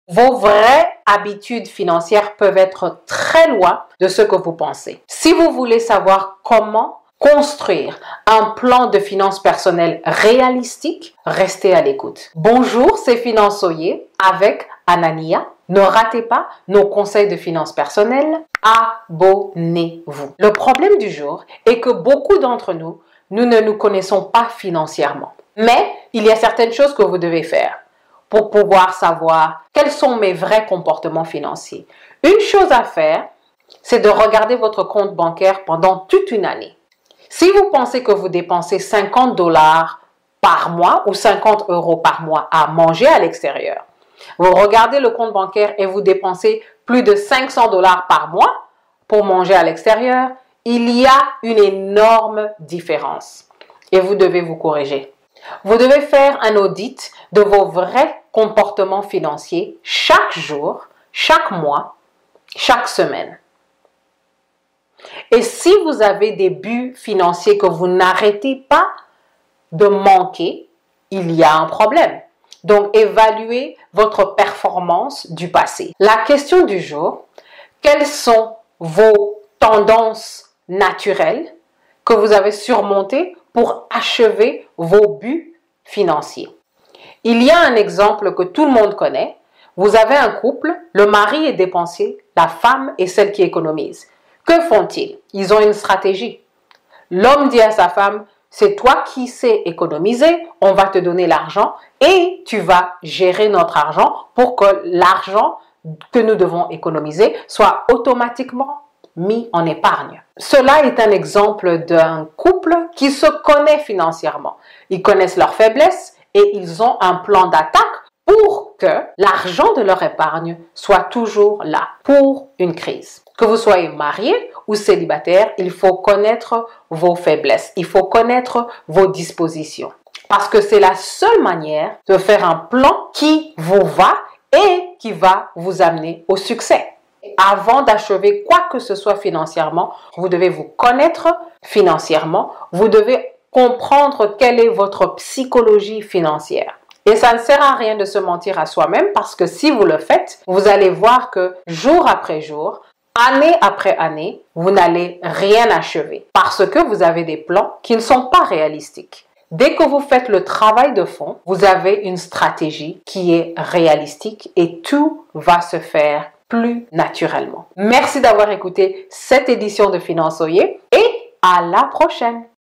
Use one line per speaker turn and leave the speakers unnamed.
Vos vraies habitudes financières peuvent être très loin de ce que vous pensez. Si vous voulez savoir comment construire un plan de finances personnelles réalistique, restez à l'écoute. Bonjour, c'est Finançoyer avec Anania. Ne ratez pas nos conseils de finances personnelles. Abonnez-vous. Le problème du jour est que beaucoup d'entre nous, nous ne nous connaissons pas financièrement. Mais il y a certaines choses que vous devez faire pour pouvoir savoir quels sont mes vrais comportements financiers. Une chose à faire, c'est de regarder votre compte bancaire pendant toute une année. Si vous pensez que vous dépensez 50 $ par mois ou 50 € par mois à manger à l'extérieur, vous regardez le compte bancaire et vous dépensez plus de 500 $ par mois pour manger à l'extérieur, il y a une énorme différence et vous devez vous corriger. Vous devez faire un audit de vos vrais comportements financiers chaque jour, chaque mois, chaque semaine. Et si vous avez des buts financiers que vous n'arrêtez pas de manquer, il y a un problème. Donc, évaluez votre performance du passé. La question du jour, quelles sont vos tendances naturelles que vous avez surmontées pour achever vos buts financiers? Il y a un exemple que tout le monde connaît. Vous avez un couple, le mari est dépensier, la femme est celle qui économise. Que font-ils? Ils ont une stratégie. L'homme dit à sa femme, c'est toi qui sais économiser, on va te donner l'argent et tu vas gérer notre argent pour que l'argent que nous devons économiser soit automatiquement mis en épargne. Cela est un exemple d'un couple qui se connaît financièrement. Ils connaissent leurs faiblesses et ils ont un plan d'attaque pour que l'argent de leur épargne soit toujours là pour une crise. Que vous soyez marié ou célibataire, il faut connaître vos faiblesses, il faut connaître vos dispositions. Parce que c'est la seule manière de faire un plan qui vous va et qui va vous amener au succès. Avant d'achever quoi que ce soit financièrement, vous devez vous connaître financièrement, vous devez comprendre quelle est votre psychologie financière. Et ça ne sert à rien de se mentir à soi-même parce que si vous le faites, vous allez voir que jour après jour, année après année, vous n'allez rien achever parce que vous avez des plans qui ne sont pas réalistiques. Dès que vous faites le travail de fond, vous avez une stratégie qui est réalistique et tout va se faire plus naturellement. Merci d'avoir écouté cette édition de Finançoyer et à la prochaine.